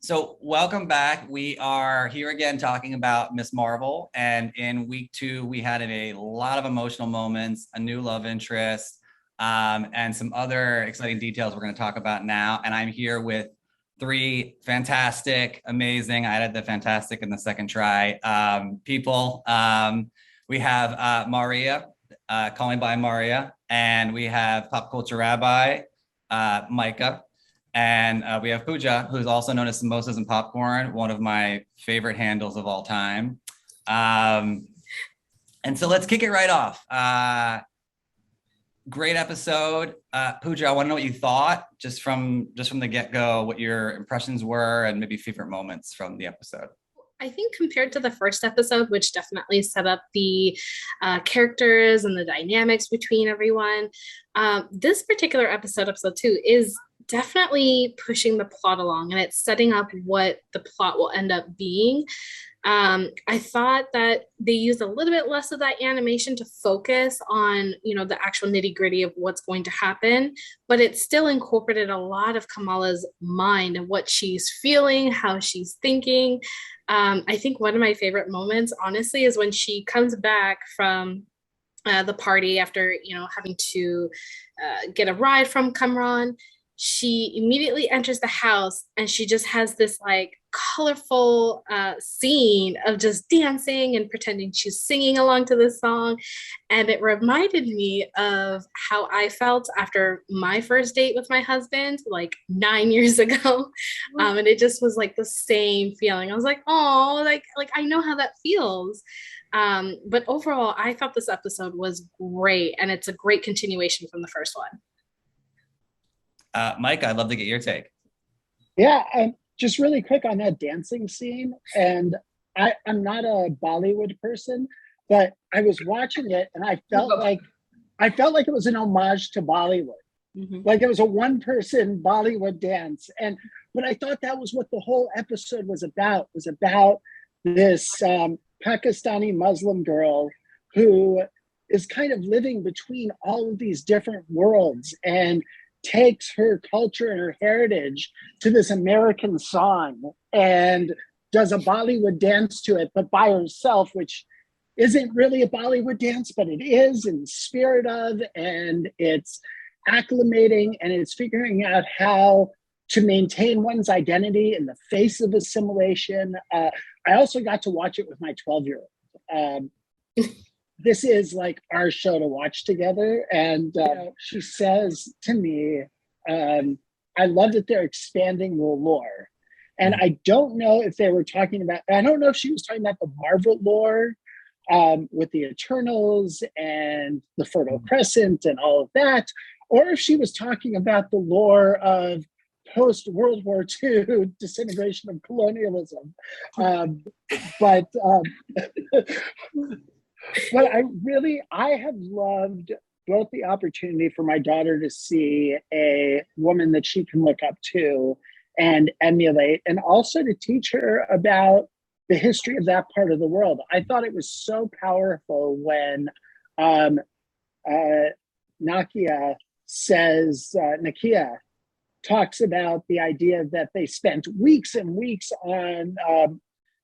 So welcome back. We are here again talking about Miss Marvel. And in week 2, we had a lot of emotional moments, a new love interest, and some other exciting details we're going to talk about now. And I'm here with 3 fantastic, amazing, I added the fantastic in the second try, people. We have Maria, call me by Maria, and we have pop culture rabbi, Micah. And we have Pooja, who's also known as Samosas and Popcorn, one of my favorite handles of all time. And so let's kick it right off. Great episode. Pooja, I want to know what you thought just from the get-go, what your impressions were and maybe favorite moments from the episode. I think compared to the first episode, which definitely set up the characters and the dynamics between everyone, this particular episode 2, is definitely pushing the plot along, and it's setting up what the plot will end up being. I thought that they used a little bit less of that animation to focus on, the actual nitty gritty of what's going to happen, but it still incorporated a lot of Kamala's mind and what she's feeling, how she's thinking. I think one of my favorite moments, honestly, is when she comes back from the party after, having to get a ride from Kamran. She immediately enters the house and she just has this like colorful scene of just dancing and pretending she's singing along to this song. And it reminded me of how I felt after my first date with my husband, like 9 years ago. And it just was like the same feeling. I was like, oh, like I know how that feels. But overall, I thought this episode was great. And it's a great continuation from the first one. Mike, I'd love to get your take. Yeah, just really quick on that dancing scene. And I'm not a Bollywood person, but I was watching it and I felt like it was an homage to Bollywood. Mm-hmm. Like it was a one-person Bollywood dance. But I thought that was what the whole episode was about. It was about this Pakistani Muslim girl who is kind of living between all of these different worlds and takes her culture and her heritage to this American song and does a Bollywood dance to it, but by herself, which isn't really a Bollywood dance, but it is in spirit of, and it's acclimating and it's figuring out how to maintain one's identity in the face of assimilation. I also got to watch it with my 12-year-old. This is like our show to watch together. And she says to me, I love that they're expanding the lore. And I don't know if they were talking about, I don't know if she was talking about the Marvel lore with the Eternals and the Fertile Crescent and all of that, or if she was talking about the lore of post-World War II disintegration of colonialism. But I have loved both the opportunity for my daughter to see a woman that she can look up to and emulate, and also to teach her about the history of that part of the world. I thought it was so powerful when Nakia talks about the idea that they spent weeks and weeks on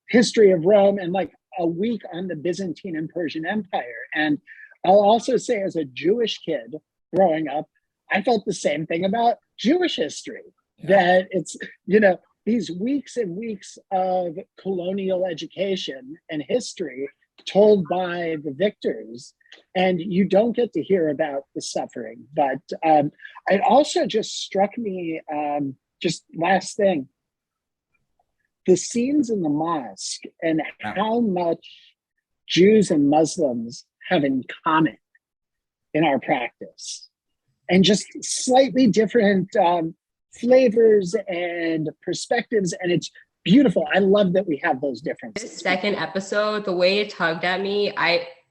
history of Rome and like a week on the Byzantine and Persian Empire. And I'll also say, as a Jewish kid growing up, I felt the same thing about Jewish history, that it's, these weeks and weeks of colonial education and history told by the victors, and you don't get to hear about the suffering. But it also just struck me, just last thing, the scenes in the mosque and how much Jews and Muslims have in common in our practice, and just slightly different flavors and perspectives. And it's beautiful. I love that we have those differences. This second episode, the way it tugged at me,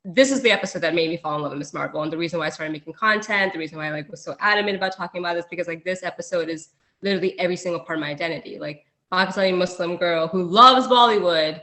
this is the episode that made me fall in love with Ms. Marvel. And the reason why I started making content, the reason why I was so adamant about talking about this, because this episode is literally every single part of my identity. Pakistani Muslim girl who loves Bollywood,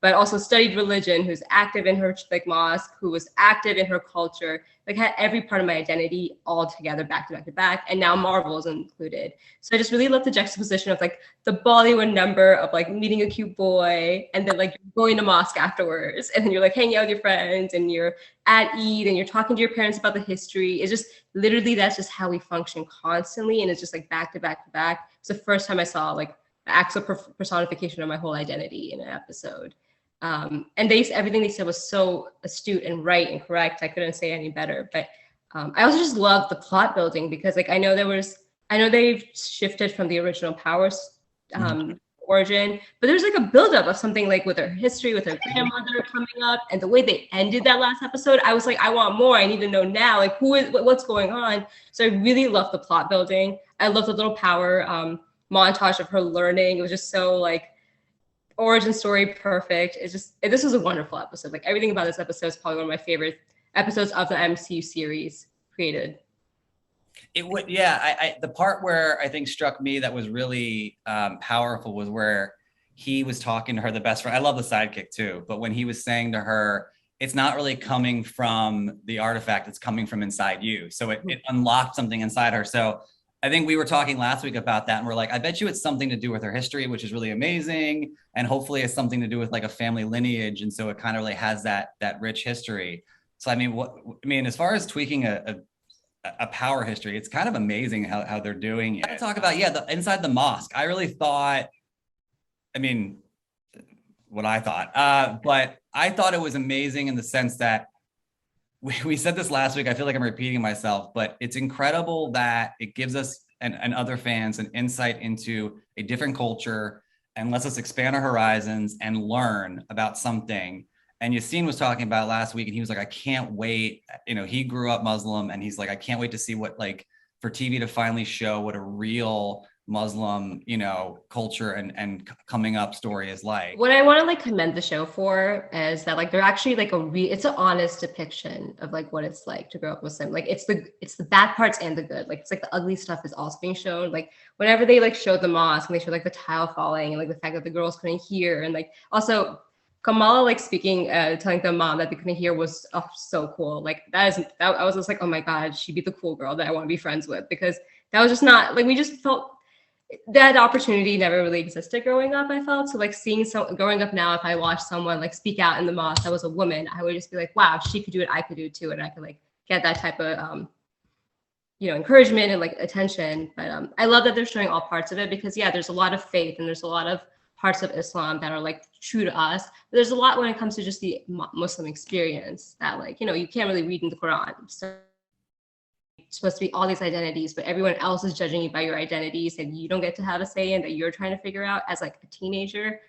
but also studied religion, who's active in her like mosque, who was active in her culture, like had every part of my identity all together back to back to back. And now Marvel is included. So I just really love the juxtaposition of like the Bollywood number of like meeting a cute boy and then like going to mosque afterwards. And then you're like hanging out with your friends and you're at Eid and you're talking to your parents about the history. It's just literally, that's just how we function constantly. And it's just like back to back to back. It's the first time I saw like the actual personification of my whole identity in an episode. And everything they said was so astute and right and correct. I couldn't say any better. But I also just love the plot building because like I know they've shifted from the original Powers origin, but there's like a buildup of something like with her history, with her grandmother coming up, and the way they ended that last episode, I was like, I want more. I need to know now, like what's going on. So I really love the plot building. I love the little power montage of her learning. It was just so like origin story perfect. This was a wonderful episode. Like everything about this episode is probably one of my favorite episodes of the MCU series created. It would, yeah. I the part where I think struck me that was really powerful was where he was talking to her, the best friend. I love the sidekick too, but when he was saying to her, it's not really coming from the artifact, it's coming from inside you. So it unlocked something inside her. So I think we were talking last week about that, and we're like, I bet you it's something to do with her history, which is really amazing, and hopefully it's something to do with like a family lineage, and so it kind of really has that rich history. So I mean, as far as tweaking a power history, it's kind of amazing how they're doing it. Talk about the inside the mosque. I really thought, I mean, what I thought, but I thought it was amazing in the sense that we said this last week. I feel like I'm repeating myself, but it's incredible that it gives us and other fans an insight into a different culture and lets us expand our horizons and learn about something. And Yassine was talking about last week, and he was like, I can't wait. You know, he grew up Muslim, and he's like, I can't wait to see what, like, for TV to finally show what a real Muslim, you know, culture and coming up story is like. What I want to like commend the show for is that like they're actually like it's an honest depiction of like what it's like to grow up Muslim. Like it's the bad parts and the good. Like it's like the ugly stuff is also being shown. Like whenever they like showed the mosque and they showed like the tile falling and like the fact that the girls couldn't hear, and like also Kamala like speaking, telling the mom that they couldn't hear was so cool. Like I was just like, oh my God, she'd be the cool girl that I want to be friends with, because that was just not like, we just felt that opportunity never really existed growing up, I felt. So like growing up now, if I watch someone like speak out in the mosque that was a woman, I would just be like, wow, if she could do it, I could do it too. And I could like get that type of, encouragement and like attention. But I love that they're showing all parts of it, because there's a lot of faith and there's a lot of parts of Islam that are like true to us. But there's a lot when it comes to just the Muslim experience that like, you can't really read in the Quran. So it's supposed to be all these identities, but everyone else is judging you by your identities, and you don't get to have a say in that you're trying to figure out as like a teenager.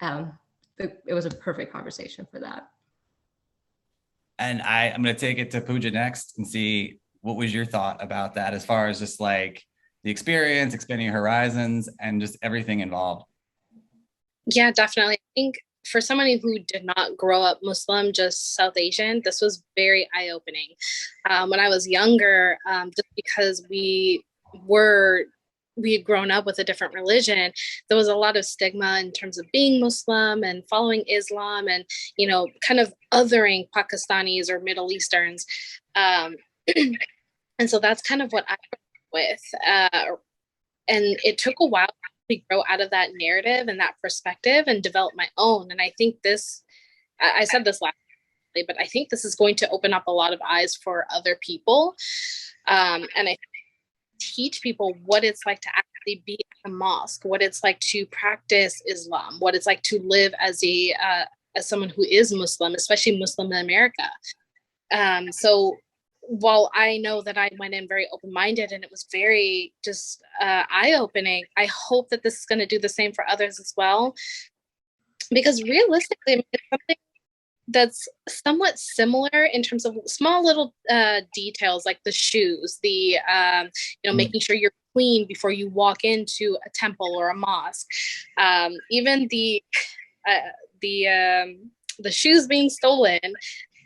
It was a perfect conversation for that. And I'm going to take it to Pooja next and see what was your thought about that, as far as just like the experience, expanding your horizons, and just everything involved. Yeah, definitely. I think for somebody who did not grow up Muslim, just South Asian, this was very eye-opening. When I was younger, just because we had grown up with a different religion, there was a lot of stigma in terms of being Muslim and following Islam and, kind of othering Pakistanis or Middle Easterns. And so that's kind of what I grew up with. And it took a while to grow out of that narrative and that perspective and develop my own. And I think I said this last week, but I think this is going to open up a lot of eyes for other people. And I teach people what it's like to actually be at a mosque, what it's like to practice Islam, what it's like to live as someone who is Muslim, especially Muslim in America. So while I know that I went in very open-minded and it was very just eye-opening, I hope that this is going to do the same for others as well. Because realistically, it's something that's somewhat similar in terms of small little details, like the shoes, the making sure you're clean before you walk into a temple or a mosque. Even the shoes being stolen.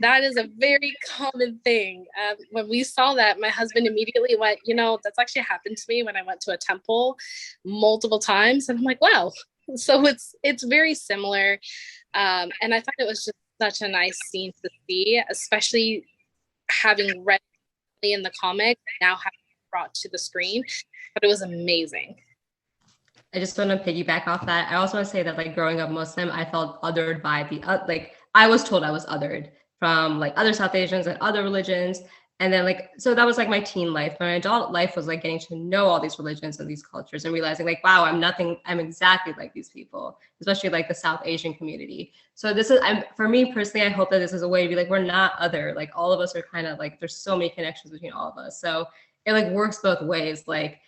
That is a very common thing. When we saw that, my husband immediately went, that's actually happened to me when I went to a temple multiple times. And I'm like, wow, So it's very similar. And I thought it was just such a nice scene to see, especially having read in the comic, now having it brought to the screen. But it was amazing. I just want to piggyback off that. I also want to say that like growing up Muslim, I felt othered by the like I was told I was othered from like other South Asians and other religions. And then like so that was like my teen life. My adult life was like getting to know all these religions and these cultures and realizing like, wow, I'm exactly like these people, especially like the South Asian community. So this is for me personally, I hope that this is a way to be like, we're not other. Like all of us are kind of like there's so many connections between all of us. So it like works both ways. Like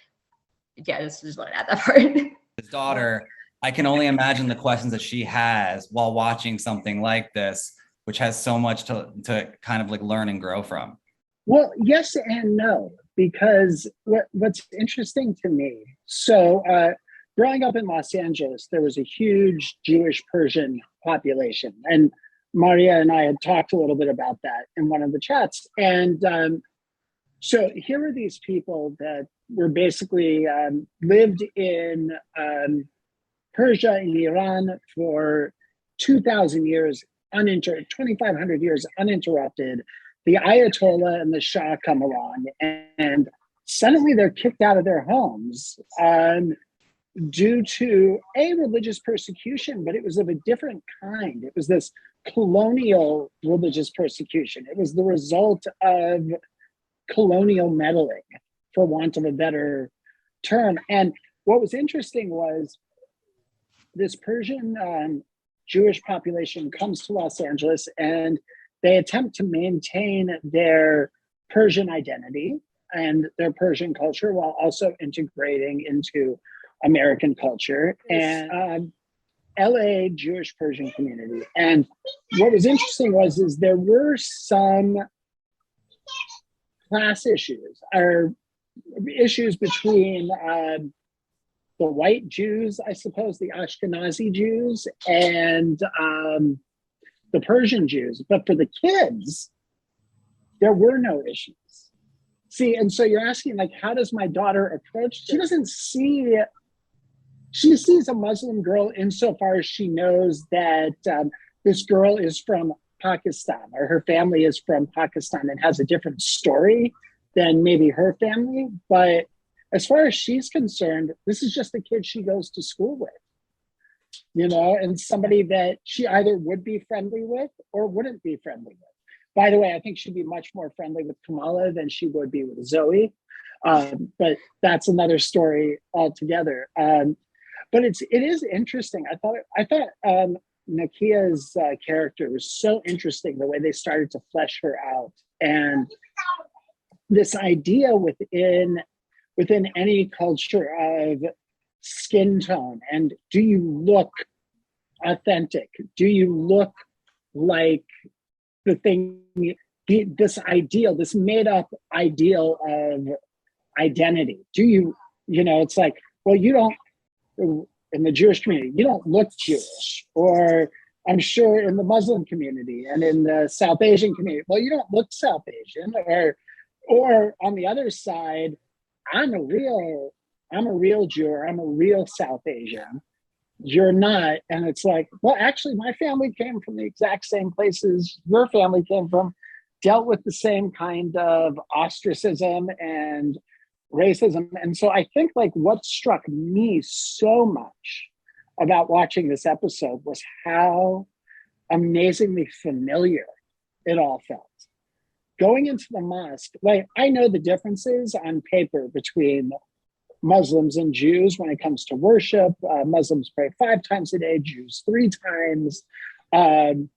yeah, just want to add that part. His daughter, I can only imagine the questions that she has while watching something like this, which has so much to kind of like learn and grow from. Well, yes and no, because what's interesting to me, so growing up in Los Angeles, there was a huge Jewish Persian population. And Maria and I had talked a little bit about that in one of the chats. And so here are these people that were basically lived in Persia and Iran for 2,000 years, 2,500 years uninterrupted. The Ayatollah and the Shah come along and suddenly they're kicked out of their homes due to religious persecution, but it was of a different kind. It was this colonial religious persecution. It was the result of colonial meddling, for want of a better term. And what was interesting was this Persian Jewish population comes to Los Angeles and they attempt to maintain their Persian identity and their Persian culture while also integrating into American culture and LA Jewish Persian community. And what was interesting is there were some class issues or issues between the white Jews, I suppose, the Ashkenazi Jews, and the Persian Jews. But for the kids, there were no issues. See, and so you're asking, like, how does my daughter approach? She doesn't see, she sees a Muslim girl insofar as she knows that this girl is from Pakistan or her family is from Pakistan and has a different story than maybe her family. But as far as she's concerned, this is just the kid she goes to school with, you know, and somebody that she either would be friendly with or wouldn't be friendly with. By the way, I think she'd be much more friendly with Kamala than she would be with Zoe. But that's another story altogether. But it is interesting. I thought Nakia's character was so interesting, the way they started to flesh her out. And this idea within any culture of skin tone and do you look authentic? Do you look like the thing, this ideal, this made up ideal of identity? Do you, it's like, well, you don't, in the Jewish community, you don't look Jewish, or I'm sure in the Muslim community and in the South Asian community, well, you don't look South Asian, or on the other side, I'm a real Jew, or I'm a real South Asian. You're not. And it's like, well, actually, my family came from the exact same places your family came from, dealt with the same kind of ostracism and racism. And so I think like what struck me so much about watching this episode was how amazingly familiar it all felt. Going into the mosque, like I know the differences on paper between Muslims and Jews when it comes to worship. Muslims pray 5 times a day, Jews 3 times. The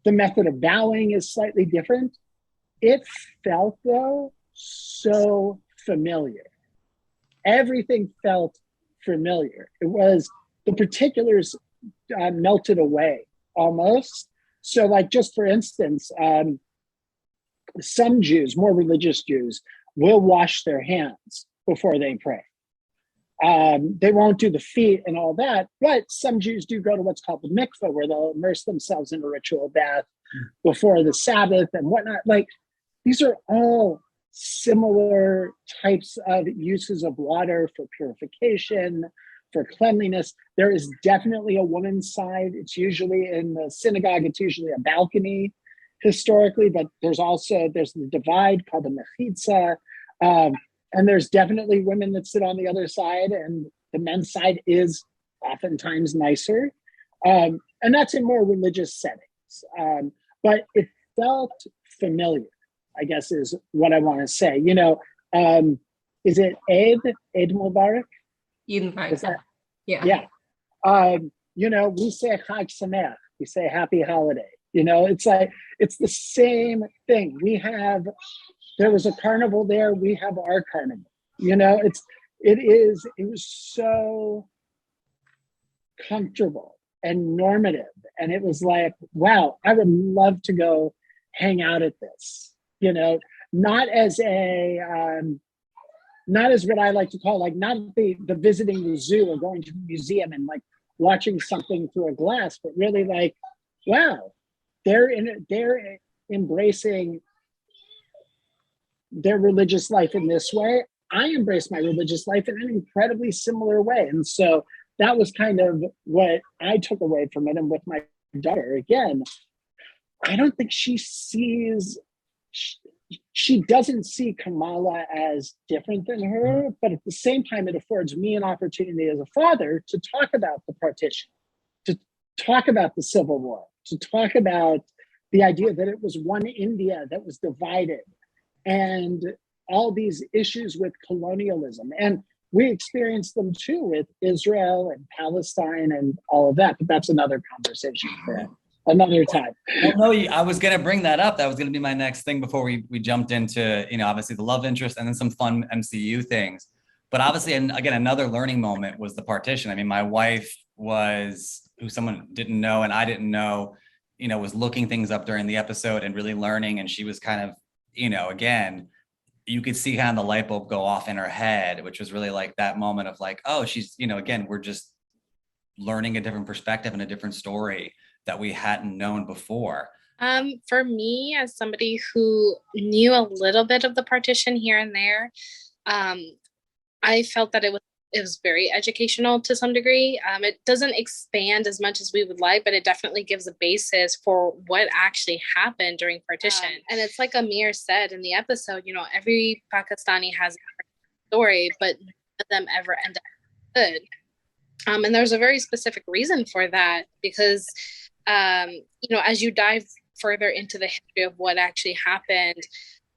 method of bowing is slightly different. It felt, though, so familiar. Everything felt familiar. It was, the particulars melted away almost. So, like, just for instance, some Jews, more religious Jews, will wash their hands before they pray. They won't do the feet and all that, but some Jews do go to what's called the mikveh, where they'll immerse themselves in a ritual bath before the Sabbath and whatnot. Like, these are all similar types of uses of water for purification, for cleanliness. There is definitely a woman's side. It's usually in the synagogue, it's usually a balcony historically, but there's the divide called the mechitza. And there's definitely women that sit on the other side, and the men's side is oftentimes nicer. And that's in more religious settings. But it felt familiar, I guess is what I want to say. Is it Eid Mubarak? Eid Mubarak. Yeah. Yeah. We say Chag Sameach. We say happy holiday. It's the same thing. There was a carnival there. We have our carnival. It was so comfortable and normative. And it was like, wow, I would love to go hang out at this, not as what I like to call, like, not the visiting the zoo or going to the museum and like watching something through a glass, but really like, wow, they're embracing their religious life in this way. I embrace my religious life in an incredibly similar way. And so that was kind of what I took away from it. And with my daughter, again, I don't think she doesn't see Kamala as different than her, but at the same time, it affords me an opportunity as a father to talk about the partition, to talk about the Civil War, to talk about the idea that it was one India that was divided, and all these issues with colonialism. And we experienced them too with Israel and Palestine and all of that, but that's another conversation for another time. Well, no, I was going to bring that up. That was going to be my next thing before we jumped into, obviously the love interest and then some fun MCU things. But obviously, and again, another learning moment was the partition. I mean, my wife who someone didn't know and I didn't know, was looking things up during the episode and really learning. And she was kind of, again, you could see kind of the light bulb go off in her head, which was really like that moment of like, oh, she's, again, we're just learning a different perspective and a different story that we hadn't known before. For me, as somebody who knew a little bit of the partition here and there, I felt that it was very educational to some degree. It doesn't expand as much as we would like, but it definitely gives a basis for what actually happened during partition. And it's like Amir said in the episode, every Pakistani has a story, but none of them ever end up good. And there's a very specific reason for that, because, as you dive further into the history of what actually happened,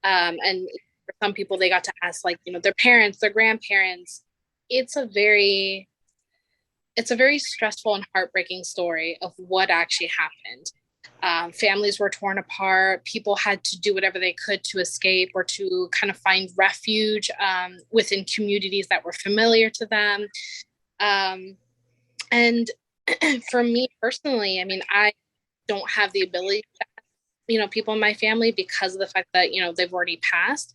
and for some people, they got to ask, like, their parents, their grandparents. It's a very stressful and heartbreaking story of what actually happened. Families were torn apart. People had to do whatever they could to escape or to kind of find refuge within communities that were familiar to them. And for me personally, I mean, I don't have the ability to, people in my family because of the fact that, they've already passed.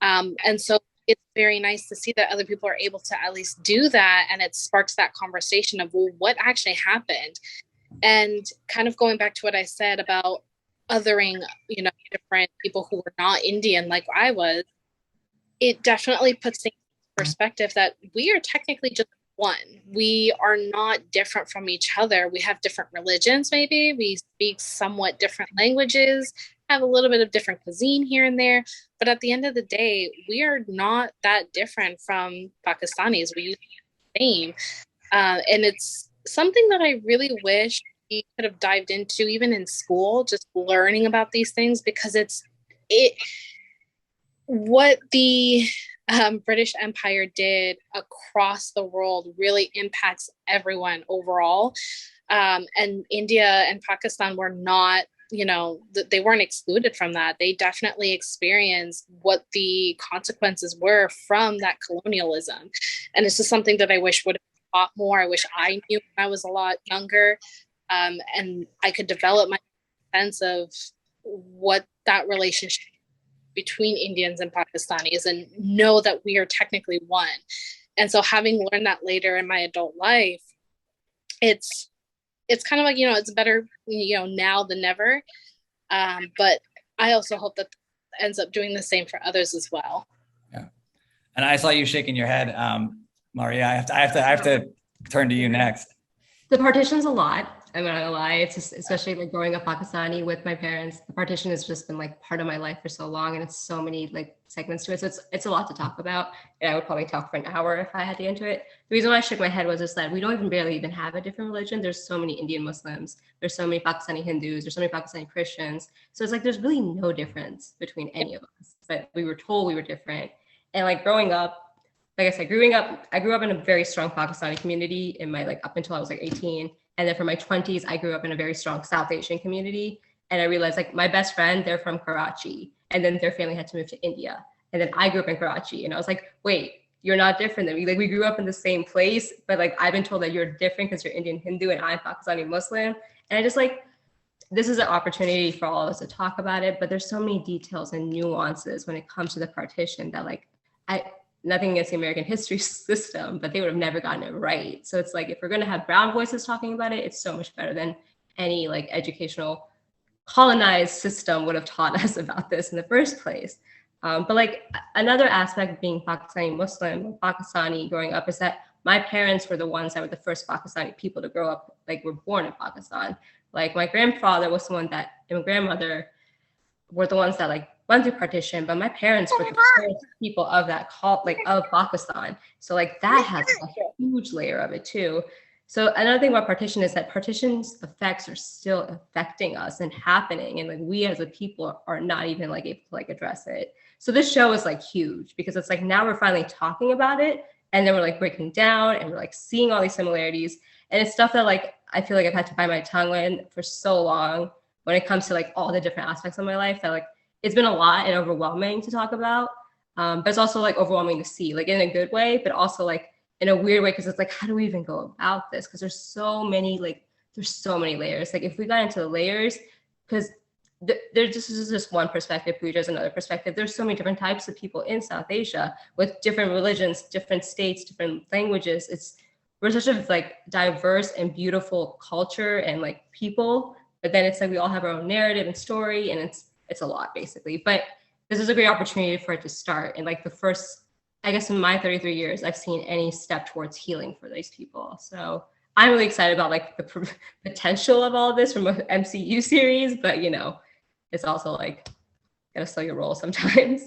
And so it's very nice to see that other people are able to at least do that. And it sparks that conversation of, well, what actually happened? And kind of going back to what I said about othering, different people who were not Indian like I was, it definitely puts things in perspective that we are technically just one. We are not different from each other. We have different religions, maybe. We speak somewhat different languages, have a little bit of different cuisine here and there. But at the end of the day, we are not that different from Pakistanis. We use the same. And it's something that I really wish we could have dived into, even in school, just learning about these things, because what the British Empire did across the world really impacts everyone overall. And India and Pakistan were not, they weren't excluded from that. They definitely experienced what the consequences were from that colonialism. And it's just something that I wish would have taught more. I wish I knew when I was a lot younger, and I could develop my sense of what that relationship between Indians and Pakistanis, and know that we are technically one. And so having learned that later in my adult life, it's kind of like, it's better, now than never. But I also hope that ends up doing the same for others as well. Yeah. And I saw you shaking your head, Maria. I have to turn to you next. The partition's a lot. I'm not gonna lie. It's just, especially like growing up Pakistani with my parents, the partition has just been like part of my life for so long, and it's so many like segments to it. So it's a lot to talk about. And I would probably talk for an hour if I had to get into it. The reason why I shook my head was just that we don't even barely even have a different religion. There's so many Indian Muslims. There's so many Pakistani Hindus. There's so many Pakistani Christians. So it's like there's really no difference between any of us. But we were told we were different. And like growing up, like I said, I grew up in a very strong Pakistani community in my like up until I was like 18. And then for my 20s, I grew up in a very strong South Asian community. And I realized like my best friend, they're from Karachi. And then their family had to move to India. And then I grew up in Karachi. And I was like, wait, you're not different than me. Like we grew up in the same place, but like I've been told that you're different because you're Indian Hindu and I'm Pakistani Muslim. And I just like, this is an opportunity for all of us to talk about it. But there's so many details and nuances when it comes to the partition that like, nothing against the American history system, but they would have never gotten it right. So it's like, if we're going to have brown voices talking about it, it's so much better than any like educational colonized system would have taught us about this in the first place. But like another aspect of being Pakistani Muslim, Pakistani growing up, is that my parents were the ones that were the first Pakistani people to grow up, like were born in Pakistan. Like my grandfather was the one that, and my grandmother were the ones that like went through partition, but my parents were the first people of that of Pakistan. So like that has a huge layer of it too. So another thing about partition is that partition's effects are still affecting us and happening. And like we as a people are not even like able to like address it. So this show is like huge because it's like now we're finally talking about it, and then we're like breaking down and we're like seeing all these similarities. And it's stuff that like I feel like I've had to bite my tongue in for so long when it comes to like all the different aspects of my life that like it's been a lot and overwhelming to talk about. But it's also like overwhelming to see, like in a good way, but also like in a weird way, because it's like, how do we even go about this? Because there's so many layers. Like if we got into the layers, because there's just one perspective, Pooja's another perspective. There's so many different types of people in South Asia with different religions, different states, different languages. We're such a like diverse and beautiful culture and like people, but then it's like we all have our own narrative and story, and it's a lot basically. But this is a great opportunity for it to start. And like the first, I guess in my 33 years, I've seen any step towards healing for these people. So I'm really excited about like the potential of all of this from an MCU series, but you know, it's also like gotta slow your roll sometimes.